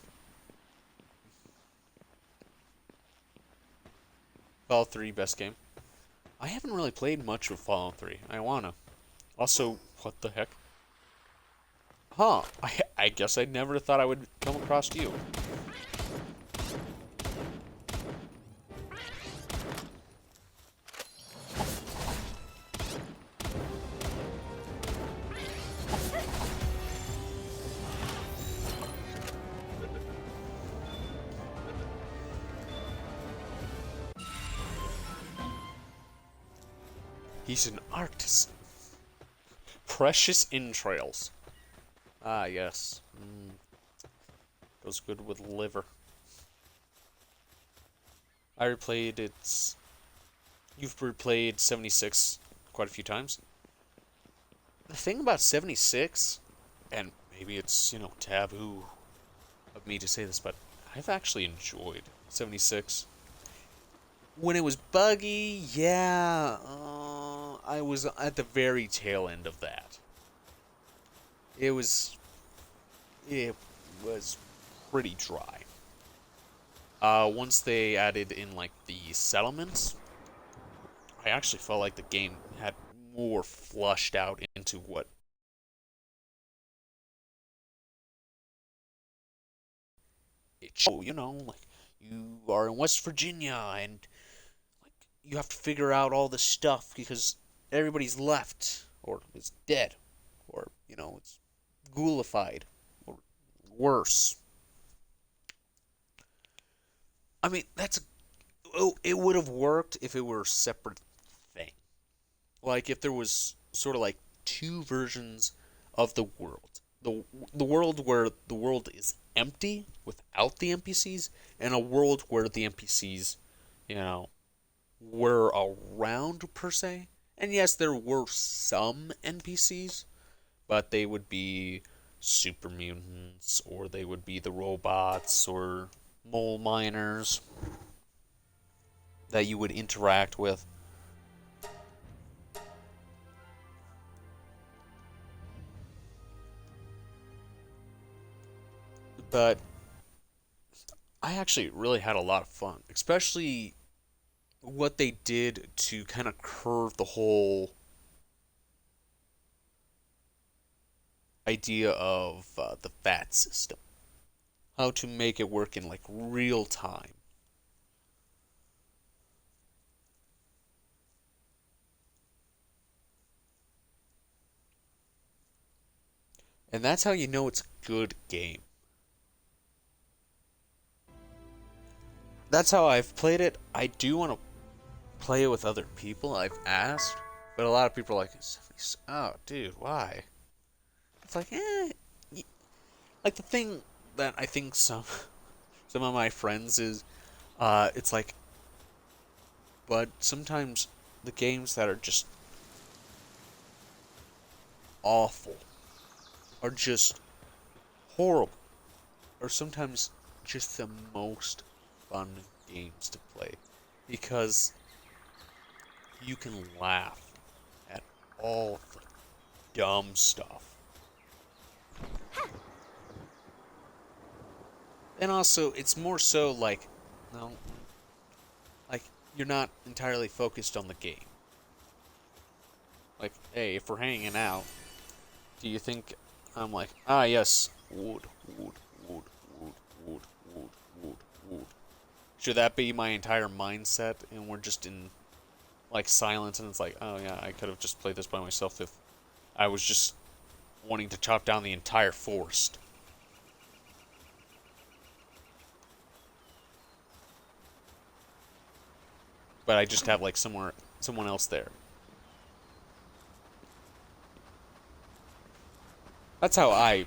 Fallout 3, best game. I haven't really played much with Fallout 3. I wanna. Also, what the heck? Huh. I guess I never thought I would come across you. He's an artist. Precious entrails. Ah, yes. Goes good with liver. I replayed its... You've replayed 76 quite a few times. The thing about 76, and maybe it's, you know, taboo of me to say this, but I've actually enjoyed 76. When it was buggy, yeah, I was at the very tail end of that. It was pretty dry. Once they added in, like, the settlements, I actually felt like the game had more flushed out into what it should. You know, like, you are in West Virginia, and, like, you have to figure out all this stuff because everybody's left, or is dead, or, you know, it's ghoulified, or worse. I mean, it would have worked if it were a separate thing. Like if there was sort of like two versions of the world. The world where the world is empty without the NPCs, and a world where the NPCs, you know, were around per se. And yes, there were some NPCs, but they would be super mutants, or they would be the robots, or mole miners that you would interact with. But I actually really had a lot of fun, especially what they did to kind of curve the whole idea of the VAT system. How to make it work in like real time. And that's how you know it's a good game. That's how I've played it. I do want to play it with other people. I've asked, but a lot of people are like, "Oh, dude, why?" It's like, like the thing that I think some of my friends is, it's like, but sometimes the games that are just awful are just horrible, or sometimes just the most fun games to play because you can laugh at all the dumb stuff. And also, it's more so like, no, like you're not entirely focused on the game. Like, hey, if we're hanging out, do you think I'm like, ah, yes, wood, wood, wood, wood, wood, wood, wood, wood. Should that be my entire mindset, and we're just in like silence, and it's like, oh yeah, I could have just played this by myself if I was just wanting to chop down the entire forest. But I just have like someone else there. That's how I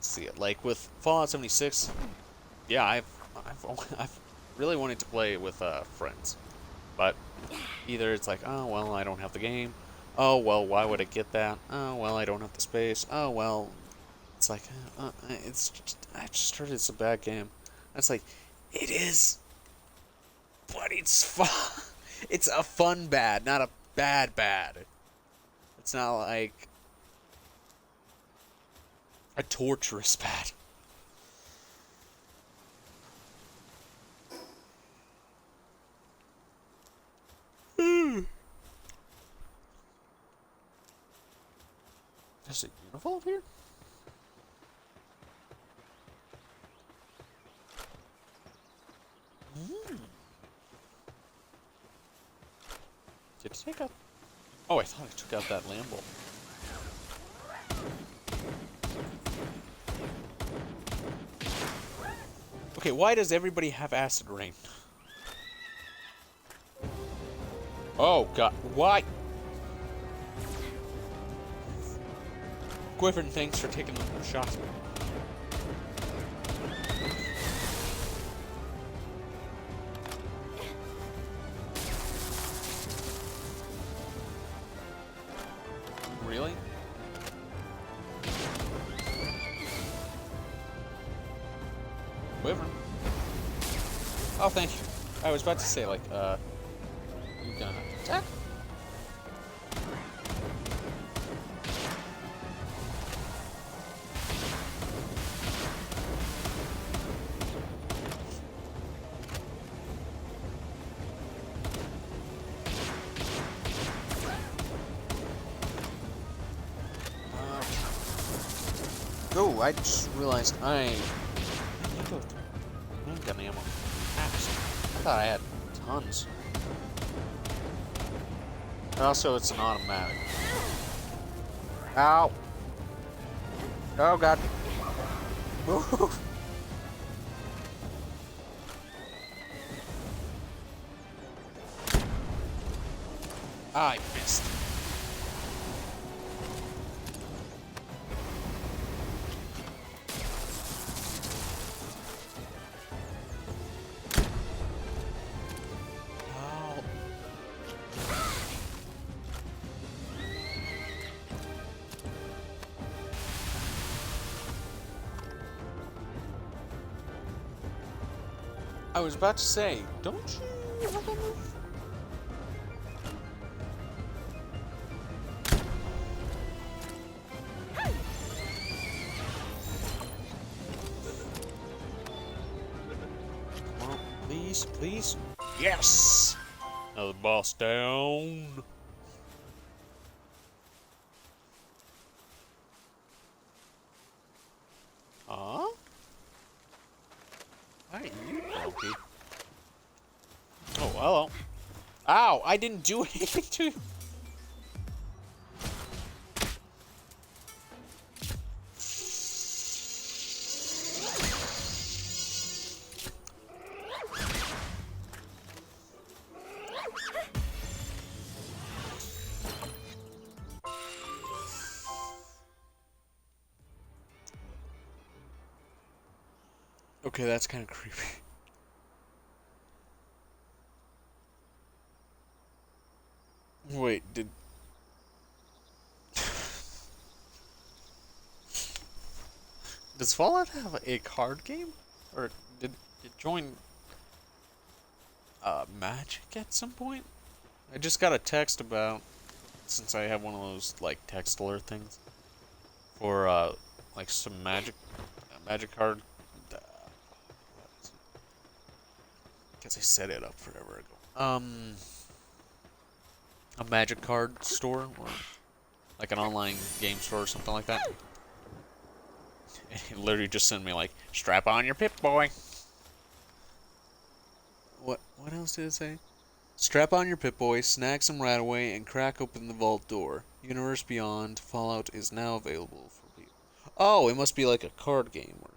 see it. Like with Fallout 76, yeah, I've really wanted to play with friends, but either it's like, oh well, I don't have the game. Oh well, why would I get that? Oh well, I don't have the space. Oh well, it's like I just heard it's a bad game. It's like it is, but it's fun. It's a fun bad, not a bad bad. It's not like a torturous bad. There's a uniform here? Mm. Did it take out... Oh, I thought I took out that Lambo. Okay, why does everybody have acid rain? Oh, God. Why? Quiffin, thanks for taking the shot. Really? Quiffin. Oh, thank you. I was about to say, like, you gonna attack? Oh, I just realized I go handgun ammo. Apps. I thought I had tons. Also, it's an automatic. Ow! Oh God! Move! I missed. I was about to say, don't you have a move? Come on, please, please. Yes! Another boss down. Huh? Hi, you donkey. Oh, hello. Ow, I didn't do anything to you. Okay, that's kind of creepy. Wait, did... Does Fallout have a card game? Or did it join Magic at some point? I just got a text about, since I have one of those like text alert things for like some magic card. Guess I set it up forever ago. A magic card store or like an online game store or something like that. It literally just sent me like, strap on your Pip-Boy. What else did it say? Strap on your Pip-Boy, snag some Radaway, and crack open the vault door. Universe Beyond Fallout is now available for people. Oh, it must be like a card game or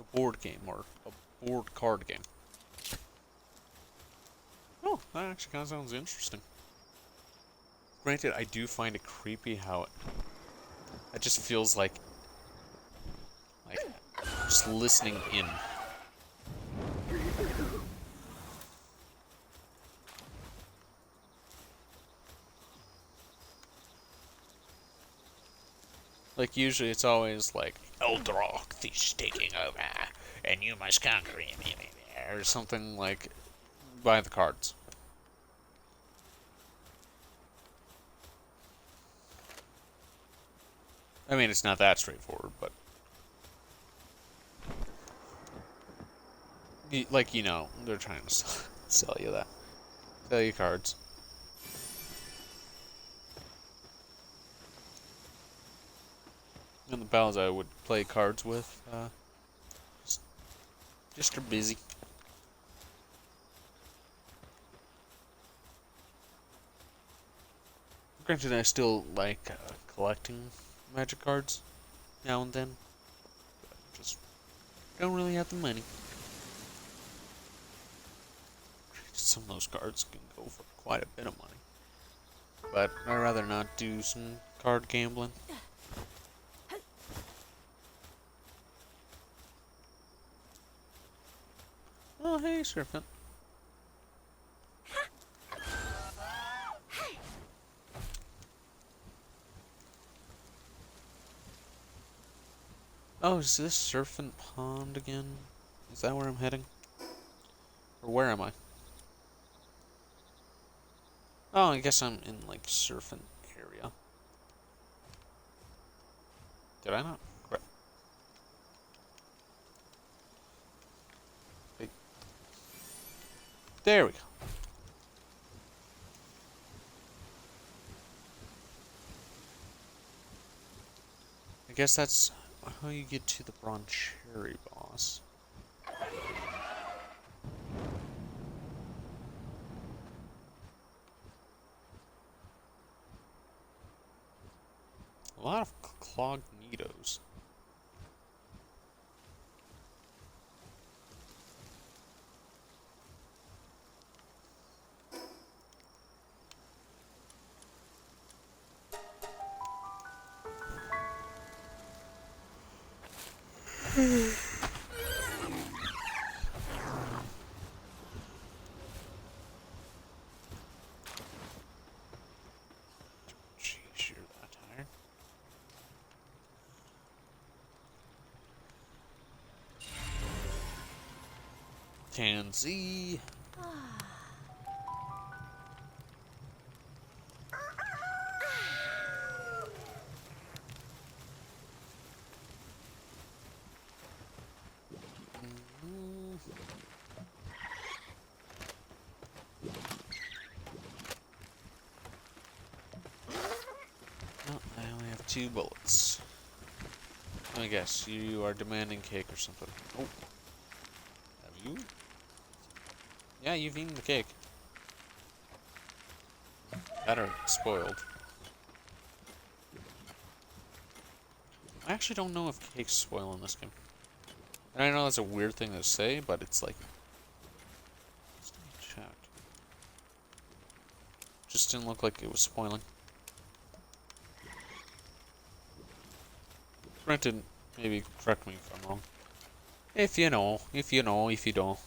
a board game or a board card game. Oh, that actually kind of sounds interesting. Granted, I do find it creepy how it just feels like Just listening in. Like, usually it's always like, Eldrock is taking over, and you must conquer him, or something like, by the cards. I mean, it's not that straightforward, but... Like, you know, they're trying to sell you that. Sell you cards. And the pals I would play cards with, just are busy. Granted, I still like collecting magic cards now and then. But just don't really have the money. Some of those cards can go for quite a bit of money. But I'd rather not do some card gambling. Oh, hey, Serpent. Oh, is this Serpent Pond again? Is that where I'm heading? Or where am I? Oh, I guess I'm in, like, Serpent area. Did I not? Crap. Wait. There we go. I guess that's how you get to the Broncherry boss. A lot of Clognitos. Jeez, you're that tired. Tansy. Oh, I only have 2 bullets. Let me guess, you are demanding cake or something. Oh. Have you? Yeah, you've eaten the cake. That or spoiled. I actually don't know if cakes spoil in this game. And I know that's a weird thing to say, but it's like... Let's check. Just didn't look like it was spoiling. Granted, maybe correct me if I'm wrong. If you know, if you know, if you don't.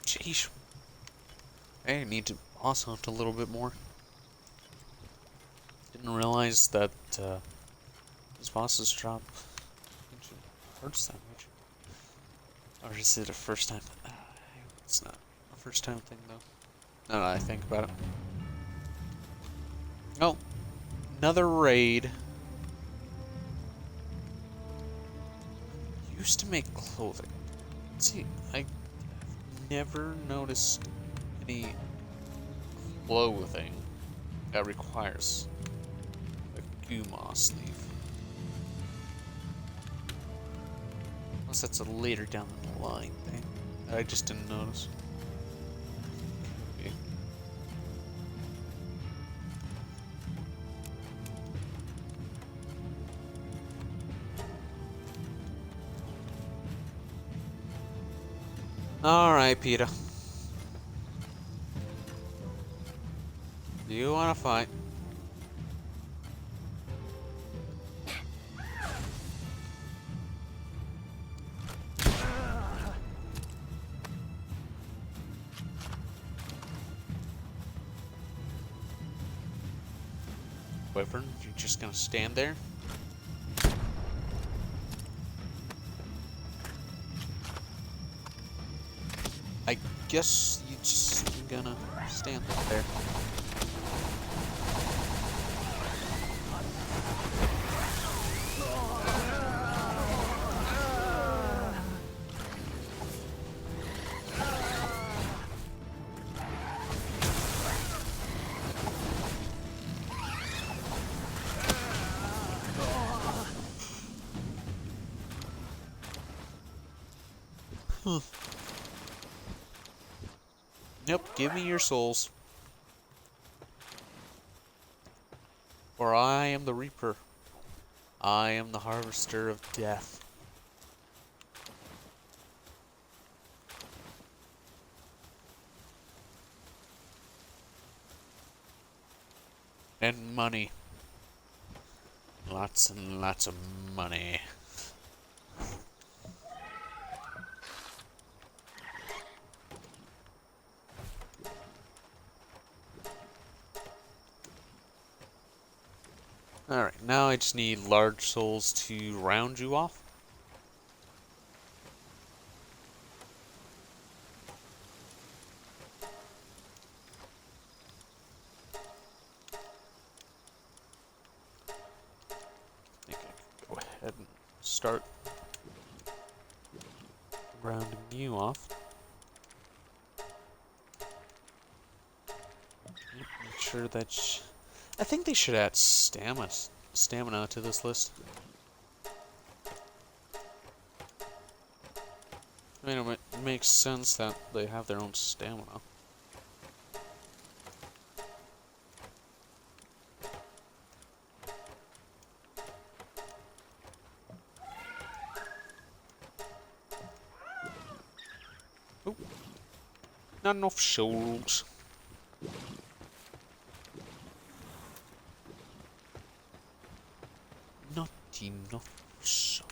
Jeez. I need to boss hunt a little bit more. Didn't realize that these bosses drop hearts that much. Or is it a first time? It's not a first time thing though. Now that I think about it. Oh, another raid. Used to make clothing. Let's see, I never noticed any clothing that requires a Guma sleeve. Unless that's a later down the line thing that I just didn't notice. Okay. Alright, Peter. Do you want to fight? Wyvern, you're just gonna stand there? I guess you just gonna stand there. Huh. Yep, give me your souls. For I am the Reaper. I am the Harvester of Death. And money. Lots and lots of money. Alright, now I just need large souls to round you off. I think I can go ahead and start rounding you off. Make sure that I think they should add stamina to this list. I mean, it makes sense that they have their own stamina. Oh, not enough souls. Not enough souls.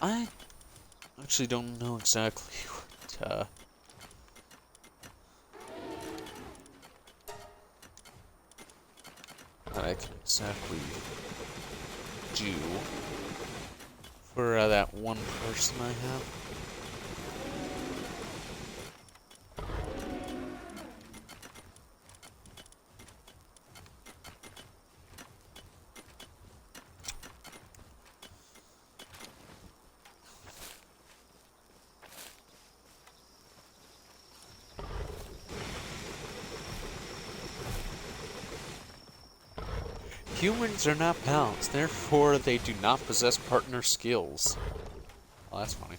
I actually don't know exactly what, I can exactly do for that one person I have. Humans are not pals, therefore they do not possess partner skills. Well, that's funny.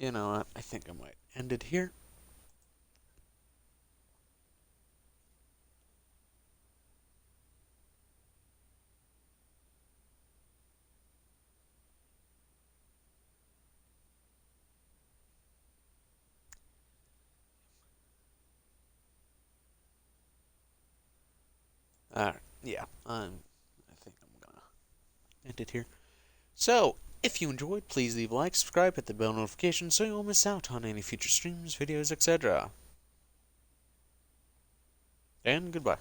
You know what? I think I might end it here. Alright, yeah, I think I'm gonna end it here. So, if you enjoyed, please leave a like, subscribe, hit the bell notification so you won't miss out on any future streams, videos, etc. And goodbye.